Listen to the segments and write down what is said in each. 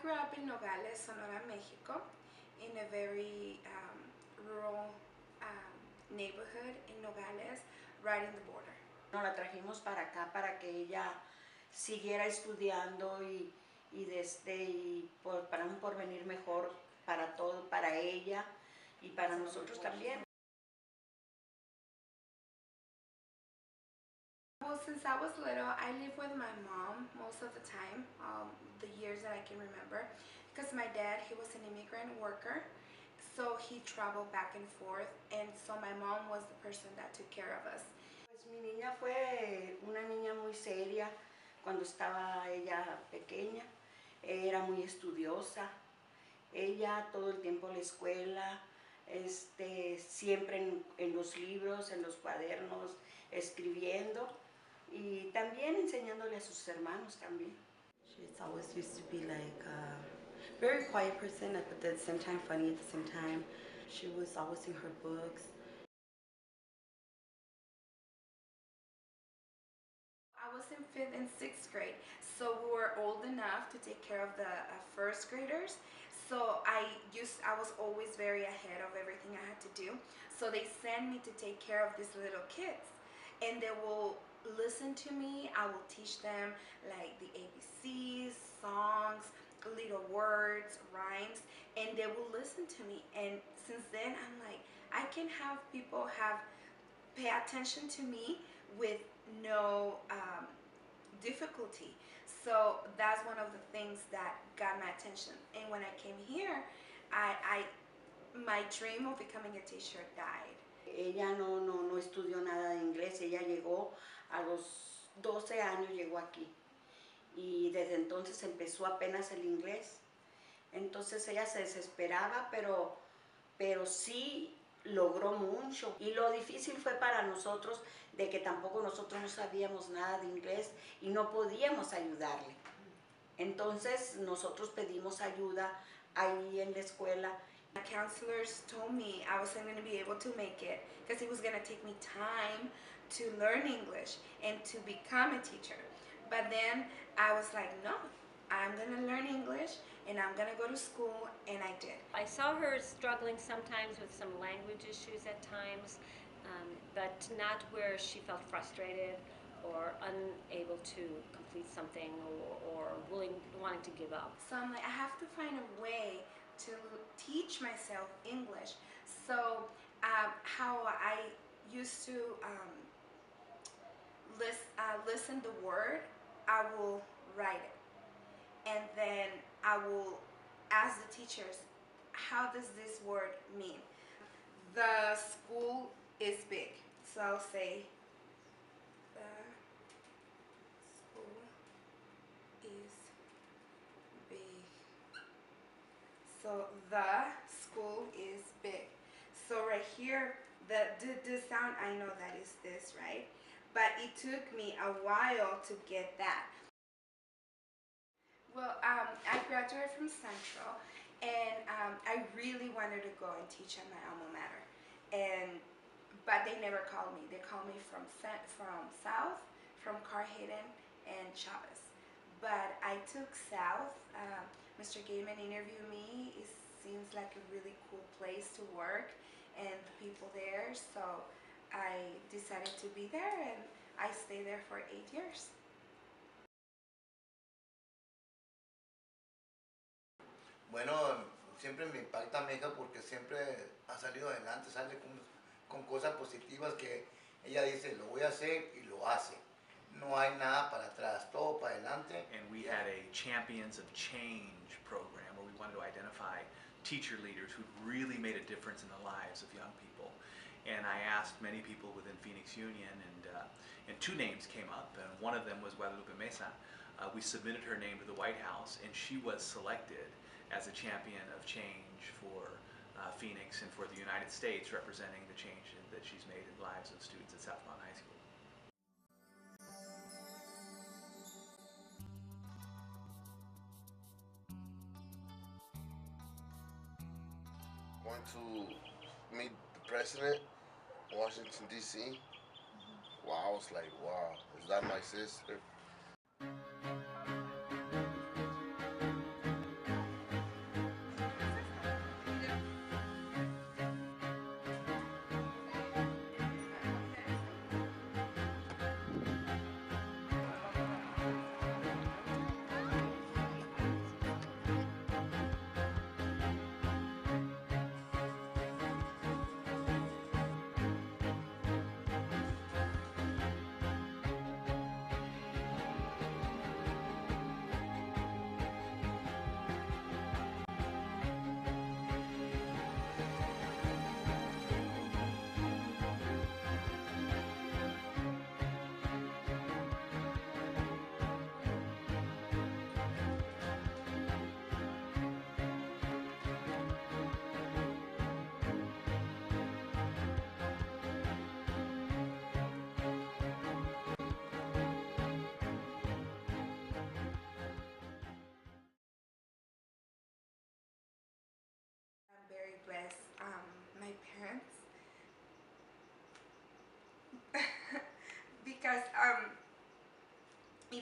grew up in Nogales, Sonora, Mexico, in a very rural neighborhood in Nogales, right in the border. Nos la trajimos para acá para que ella siguiera estudiando y para un porvenir mejor para todo, para ella y para nosotros también. Well, since I was little, I lived with my mom most of the time, the years that I can remember, because my dad, he was an immigrant worker, so he traveled back and forth, and so my mom was the person that took care of us. Pues mi niña fue una niña muy seria cuando estaba ella pequeña, era muy estudiosa, ella todo el tiempo en la escuela, siempre en los libros, en los cuadernos, escribiendo y también enseñándole a sus hermanos también. She's always used to be like a very quiet person, but at the same time funny at the same time. She was always in her books. I was in 5th and 6th grade, so we were old enough to take care of the first graders. So I was always very ahead of everything I had to do. So they sent me to take care of these little kids, and they will listen to me. I will teach them like the ABCs, songs, little words, rhymes, and they will listen to me. And since then, I'm like, I can have people pay attention to me with no difficulty. So that's one of the things that got my attention. And when I came here, my dream of becoming a teacher died. Ella no estudió nada de inglés, ella llegó a los 12 años, llegó aquí y desde entonces empezó apenas el inglés. Entonces ella se desesperaba, pero sí logró mucho. Y lo difícil fue para nosotros de que tampoco nosotros no sabíamos nada de inglés y no podíamos ayudarle. Entonces nosotros pedimos ayuda ahí en la escuela. My counselors told me I wasn't going to be able to make it because it was going to take me time to learn English and to become a teacher. But then I was like, no, I'm going to learn English and I'm going to go to school, and I did. I saw her struggling sometimes with some language issues at times, but not where she felt frustrated or unable to complete something or wanting to give up. So I'm like, I have to find a way to teach myself English. So how I used to listen the word, I will write it. And then I will ask the teachers, how does this word mean? The school is big. So I'll say, the school is big. So the school is big. So right here, the sound, I know that is this, right? But it took me a while to get that. Well, I graduated from Central, and I really wanted to go and teach at my alma mater, but they never called me. They called me from South, from Carhaden and Chavez. But I took South. Mr. Gaiman interviewed me. It seems like a really cool place to work, and the people there. So I decided to be there, and I stayed there for 8 years. Bueno, siempre me impacta Meza porque siempre ha salido adelante, sale con cosas positivas que ella dice, lo voy a hacer y lo hace. No hay nada para atrás, todo para adelante. And we had a Champions of Change program where we wanted to identify teacher leaders who really made a difference in the lives of young people. And I asked many people within Phoenix Union, and two names came up, and one of them was Guadalupe Meza. We submitted her name to the White House, and she was selected as a champion of change for Phoenix and for the United States, representing the change that she's made in the lives of students at South Mountain High School. Went to meet the president in Washington, D.C. Wow, I was like, wow, is that my sister?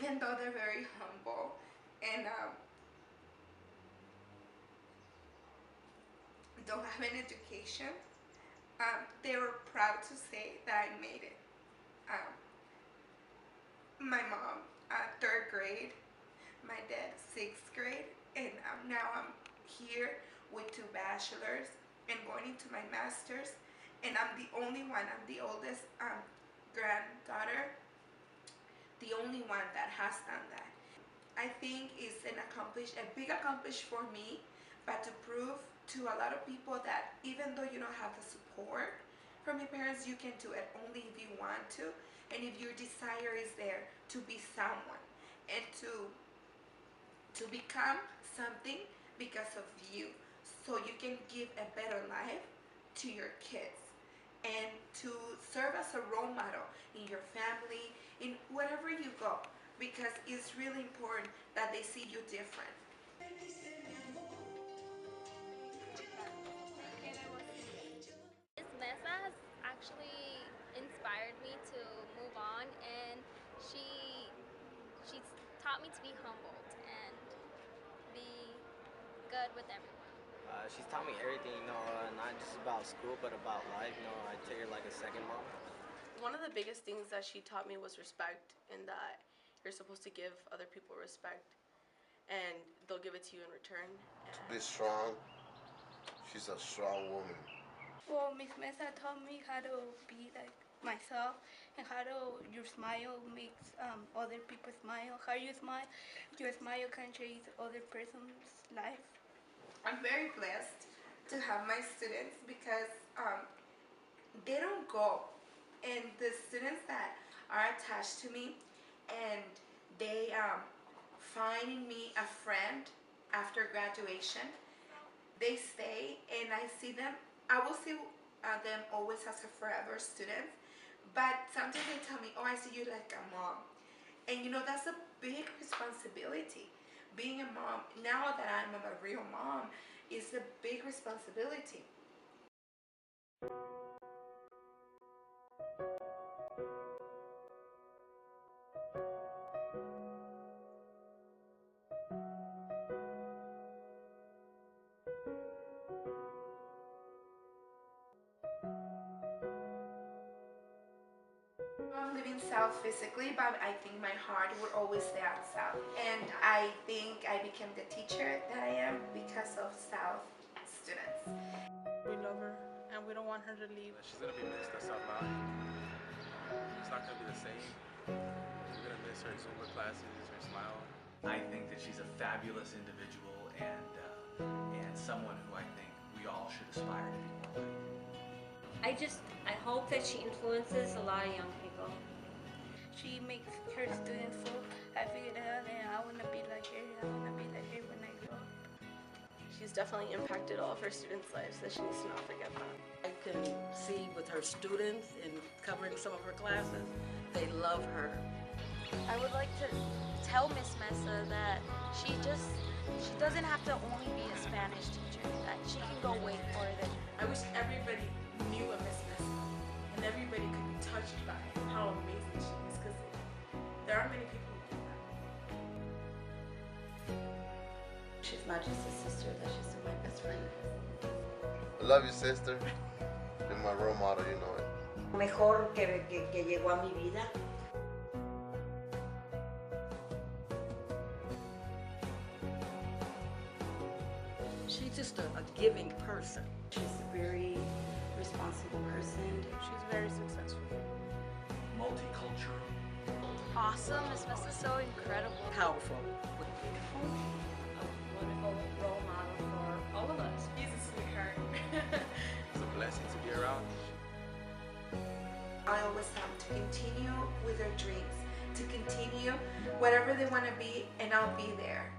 even though they're very humble and don't have an education, they were proud to say that I made it. Um, my mom, third grade, my dad, sixth grade, and now I'm here with two bachelors and going into my master's, and I'm the only one, I'm the oldest granddaughter, the only one that has done that. I think it's a big accomplishment for me, but to prove to a lot of people that even though you don't have the support from your parents, you can do it only if you want to, and if your desire is there to be someone and to become something because of you, so you can give a better life to your kids and to serve as a role model in your family, in wherever you go, because it's really important that they see you different. Miss Meza has actually inspired me to move on, and she's taught me to be humbled and be good with everyone. She's taught me everything, not just about school, but about life. I take her like a second mom. One of the biggest things that she taught me was respect, and that you're supposed to give other people respect, and they'll give it to you in return. To be strong. She's a strong woman. Well, Miss Mesa taught me how to be like myself and how to your smile makes other people smile. How you smile, your smile can change other person's life. I'm very blessed to have my students because they don't go, and the students that are attached to me and they find in me a friend after graduation, they stay and I see them. I will see them always as a forever student, but sometimes they tell me, oh, I see you like a mom. And that's a big responsibility. Being a mom, now that I'm a real mom, is a big responsibility. I'm living south physically, but I think my heart will always stay out south. And I think I became the teacher that I am because of south students. We love her, and we don't want her to leave. She's gonna be missed at South Valley. It's not gonna be the same. We're gonna miss her Zumba classes, her smile. I think that she's a fabulous individual and someone who I think we all should aspire to be more like. I hope that she influences a lot of young people. She makes her students so I figured out that I want to be like her. I want to be like her when I grow up. She's definitely impacted all of her students' lives, so she needs to not forget that. I can see with her students and covering some of her classes, they love her. I would like to tell Miss Mesa that she doesn't have to only be a Spanish teacher, that she can go way further. I wish everybody knew of Miss Mesa, and everybody could be touched by how amazing she is, because there aren't many people who do that. She's not just a sister, that she's my best friend. I love you, sister. You're my role model, you know it. Mejor que llegó a mi vida. She's just a giving person. She's a very responsible person. She's very successful. Multicultural. Awesome. Miss Mesa's so incredible. Powerful. A wonderful role model for all of us. She's a sweetheart. It's a blessing to be around. I always tell them to continue with their dreams, to continue whatever they want to be, and I'll be there.